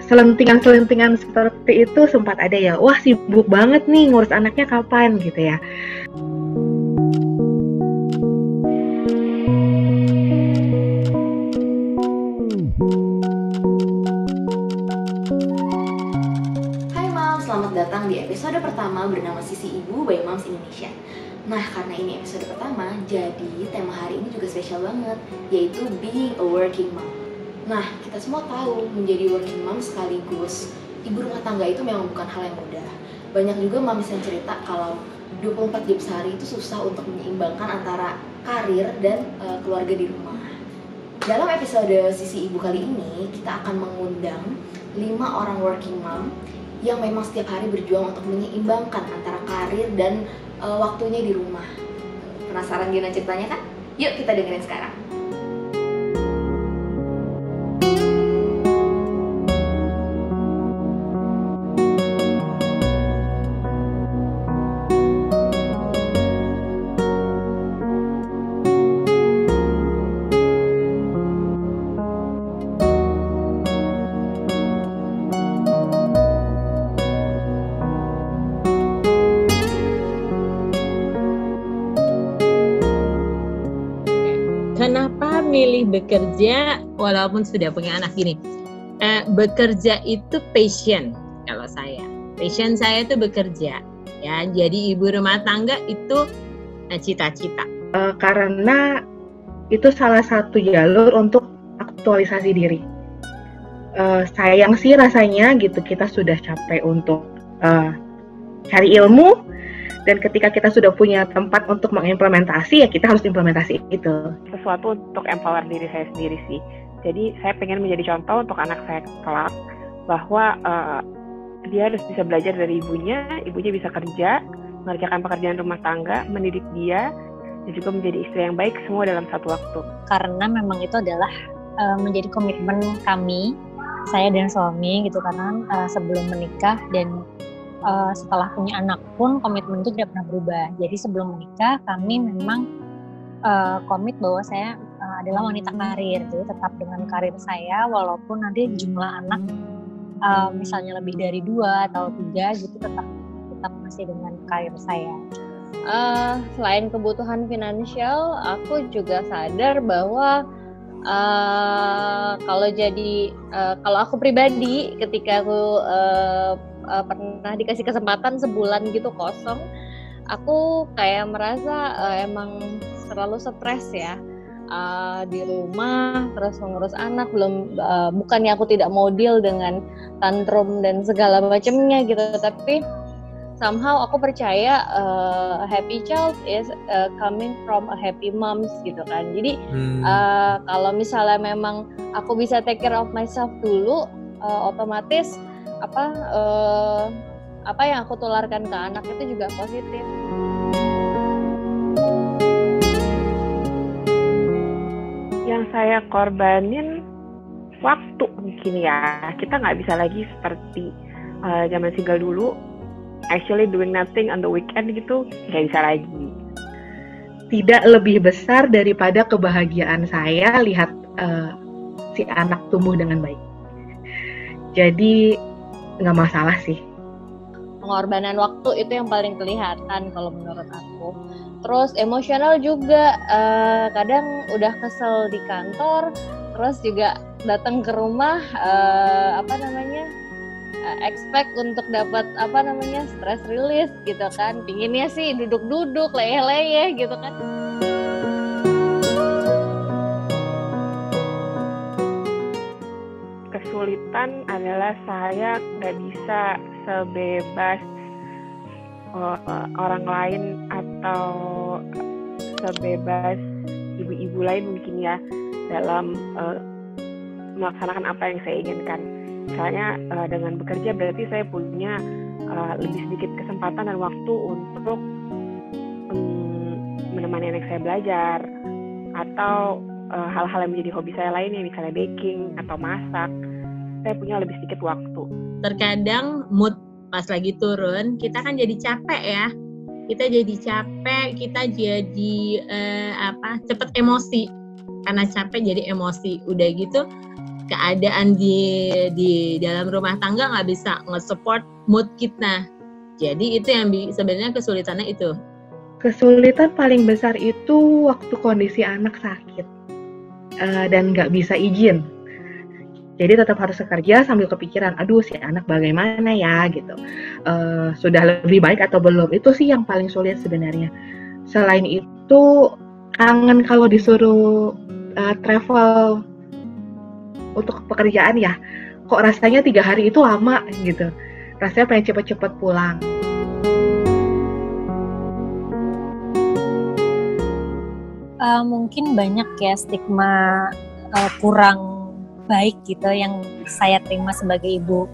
selentingan-selentingan seperti itu sempat ada ya. Wah, sibuk banget nih ngurus anaknya kapan gitu ya. Selamat datang di episode pertama bernama Sisi Ibu by Moms Indonesia. Nah, karena ini episode pertama, jadi tema hari ini juga spesial banget, yaitu being a working mom. Nah, kita semua tahu menjadi working mom sekaligus ibu rumah tangga itu memang bukan hal yang mudah. Banyak juga moms yang cerita kalau 24 jam sehari itu susah untuk menyeimbangkan antara karir dan keluarga di rumah. Dalam episode Sisi Ibu kali ini, kita akan mengundang 5 orang working mom yang memang setiap hari berjuang untuk menyeimbangkan antara karir dan waktunya di rumah. Penasaran gimana ceritanya kan? Yuk kita dengerin sekarang. Kenapa milih bekerja walaupun sudah punya anak gini? Bekerja itu passion kalau saya. Passion saya itu bekerja. Ya, jadi ibu rumah tangga itu cita-cita. Karena itu salah satu jalur untuk aktualisasi diri. Sayang sih rasanya gitu, kita sudah capek untuk cari ilmu. Dan ketika kita sudah punya tempat untuk mengimplementasi, ya kita harus implementasi itu. Sesuatu untuk empower diri saya sendiri sih. Jadi saya pengen menjadi contoh untuk anak saya kelak, bahwa dia harus bisa belajar dari ibunya bisa kerja, mengerjakan pekerjaan rumah tangga, mendidik dia, dan juga menjadi istri yang baik, semua dalam satu waktu. Karena memang itu adalah menjadi komitmen kami, saya dan suami gitu, karena sebelum menikah dan setelah punya anak pun komitmen itu tidak pernah berubah. Jadi sebelum menikah kami memang komit bahwa saya adalah wanita karir, jadi tetap dengan karir saya walaupun nanti jumlah anak misalnya lebih dari 2 atau 3 gitu, tetap masih dengan karir saya. Selain kebutuhan finansial, aku juga sadar bahwa kalau aku pribadi ketika aku pernah dikasih kesempatan sebulan gitu kosong, aku kayak merasa emang selalu stres ya, di rumah terus mengurus anak, bukannya aku tidak mau deal dengan tantrum dan segala macamnya gitu, tapi somehow aku percaya happy child is coming from a happy moms gitu kan. Jadi kalau misalnya memang aku bisa take care of myself dulu, otomatis apa yang aku tularkan ke anak itu juga positif. Yang saya korbanin waktu mungkin ya. Kita nggak bisa lagi seperti zaman single dulu, actually doing nothing on the weekend gitu, nggak bisa lagi. Tidak lebih besar daripada kebahagiaan saya lihat si anak tumbuh dengan baik. Jadi nggak masalah sih. Pengorbanan waktu itu yang paling kelihatan kalau menurut aku. Terus emosional juga, kadang udah kesel di kantor, terus juga datang ke rumah, expect untuk dapat stress release gitu kan. Pinginnya sih duduk-duduk, leyeh-leyeh gitu kan. Kesulitan adalah saya nggak bisa sebebas orang lain atau sebebas ibu-ibu lain mungkin ya dalam melaksanakan apa yang saya inginkan. Misalnya dengan bekerja berarti saya punya lebih sedikit kesempatan dan waktu untuk menemani anak saya belajar atau hal-hal yang menjadi hobi saya lainnya, misalnya baking atau masak. Saya punya lebih sedikit waktu. Terkadang mood pas lagi turun, kita kan jadi capek ya. Kita jadi capek, kita jadi cepet emosi. Karena capek jadi emosi. Udah gitu, keadaan di dalam rumah tangga nggak bisa nge-support mood kita. Jadi itu yang sebenarnya kesulitannya itu. Kesulitan paling besar itu waktu kondisi anak sakit dan nggak bisa izin. Jadi tetap harus kerja sambil kepikiran, aduh si anak bagaimana ya gitu. Sudah lebih baik atau belum? Itu sih yang paling sulit sebenarnya. Selain itu kangen kalau disuruh travel untuk pekerjaan ya. Kok rasanya 3 hari itu lama gitu. Rasanya pengen cepet-cepet pulang. Mungkin banyak ya stigma kurang baik gitu yang saya terima sebagai ibu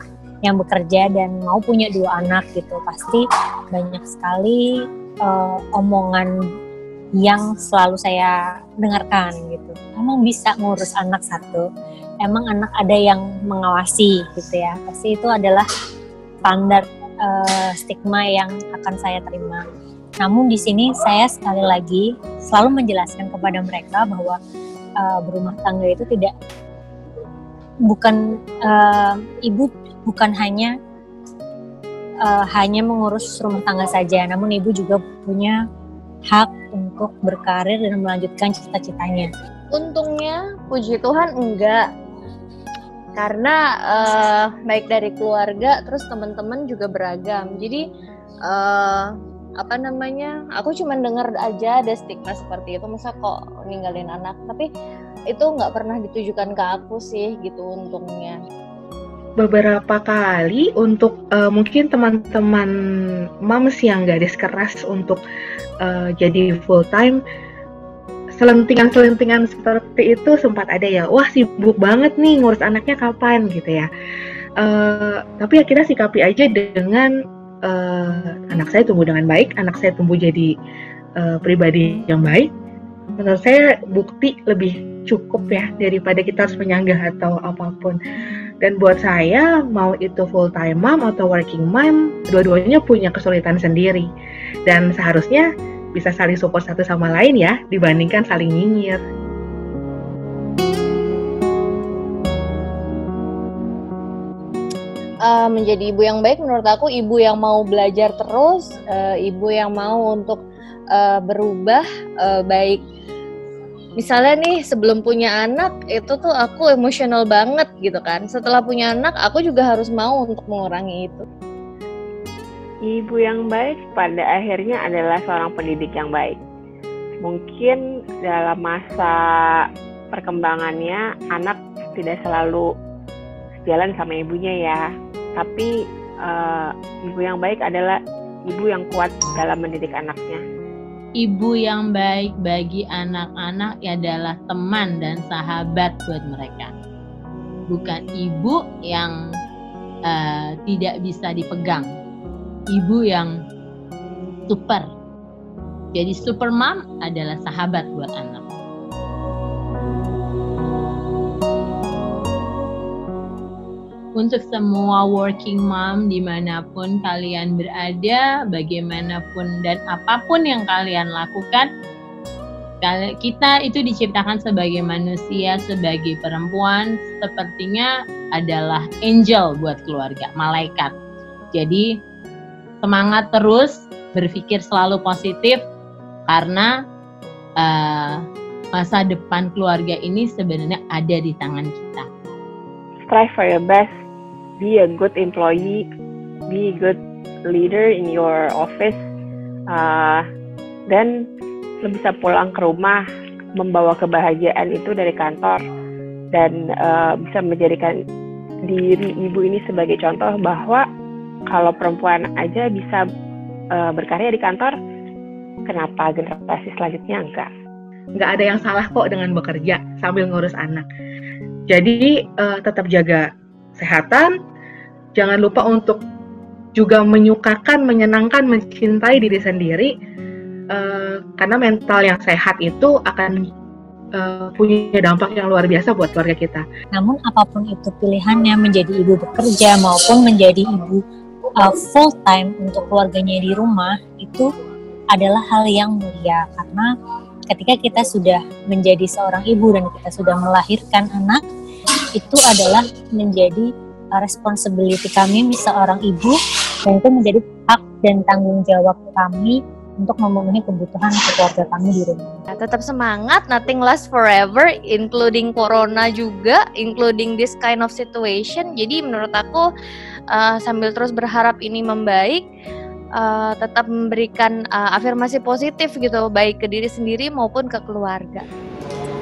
yang bekerja dan mau punya 2 anak gitu. Pasti banyak sekali omongan yang selalu saya dengarkan gitu. Emang bisa ngurus anak 1? Emang anak ada yang mengawasi gitu ya? Pasti itu adalah standar stigma yang akan saya terima. Namun di sini saya sekali lagi selalu menjelaskan kepada mereka bahwa berumah tangga itu bukan ibu bukan hanya mengurus rumah tangga saja, namun ibu juga punya hak untuk berkarir dan melanjutkan cita-citanya. Untungnya puji Tuhan enggak, karena baik dari keluarga terus teman-teman juga beragam. Jadi aku cuma dengar aja ada stigma seperti itu, masa kok ninggalin anak, tapi itu nggak pernah ditujukan ke aku sih gitu untungnya. Beberapa kali untuk mungkin teman-teman moms yang garis keras untuk jadi full time, selentingan seperti itu sempat ada ya, wah sibuk banget nih ngurus anaknya kapan gitu ya. Tapi akhirnya sikapi aja dengan anak saya tumbuh dengan baik, anak saya tumbuh jadi pribadi yang baik. Menurut saya bukti lebih cukup ya daripada kita harus menyanggah atau apapun. Dan buat saya mau itu full time mom atau working mom, dua-duanya punya kesulitan sendiri dan seharusnya bisa saling support satu sama lain ya, dibandingkan saling nyinyir. Menjadi ibu yang baik menurut aku ibu yang mau belajar terus, ibu yang mau untuk berubah, baik misalnya nih sebelum punya anak itu tuh aku emosional banget gitu kan, setelah punya anak aku juga harus mau untuk mengurangi itu. Ibu yang baik pada akhirnya adalah seorang pendidik yang baik. Mungkin dalam masa perkembangannya anak tidak selalu sejalan sama ibunya ya, tapi ibu yang baik adalah ibu yang kuat dalam mendidik anaknya. Ibu yang baik bagi anak-anak adalah teman dan sahabat buat mereka. Bukan ibu yang tidak bisa dipegang. Ibu yang super. Jadi super mom adalah sahabat buat anak. Untuk semua working mom dimanapun kalian berada, bagaimanapun dan apapun yang kalian lakukan, kita itu diciptakan sebagai manusia, sebagai perempuan, sepertinya adalah angel buat keluarga, malaikat. Jadi semangat terus, berpikir selalu positif, karena masa depan keluarga ini sebenarnya ada di tangan kita. Strive for your best. Be a good employee, be a good leader in your office, dan bisa pulang ke rumah membawa kebahagiaan itu dari kantor, dan bisa menjadikan diri ibu ini sebagai contoh bahwa kalau perempuan aja bisa berkarya di kantor, kenapa generasi selanjutnya enggak? Nggak ada yang salah kok dengan bekerja sambil ngurus anak. Jadi tetap jaga kesehatan, jangan lupa untuk juga menyukakan, menyenangkan, mencintai diri sendiri, karena mental yang sehat itu akan punya dampak yang luar biasa buat keluarga kita. Namun apapun itu pilihannya, menjadi ibu bekerja maupun menjadi ibu full time untuk keluarganya di rumah, itu adalah hal yang mulia, karena ketika kita sudah menjadi seorang ibu dan kita sudah melahirkan anak, itu adalah menjadi responsibility kami seorang ibu, dan itu menjadi hak dan tanggung jawab kami untuk memenuhi kebutuhan keluarga kami di rumah. Tetap semangat, nothing lasts forever, including corona juga, including this kind of situation. Jadi menurut aku sambil terus berharap ini membaik, tetap memberikan afirmasi positif gitu, baik ke diri sendiri maupun ke keluarga.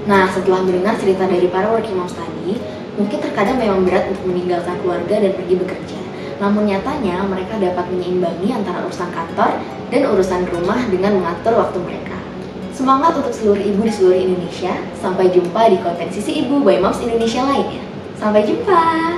Nah, setelah mendengar cerita dari para working moms tadi, mungkin terkadang memang berat untuk meninggalkan keluarga dan pergi bekerja. Namun nyatanya mereka dapat menyeimbangi antara urusan kantor dan urusan rumah dengan mengatur waktu mereka. Semangat untuk seluruh ibu di seluruh Indonesia. Sampai jumpa di konten Sisi Ibu by Moms Indonesia lainnya. Sampai jumpa!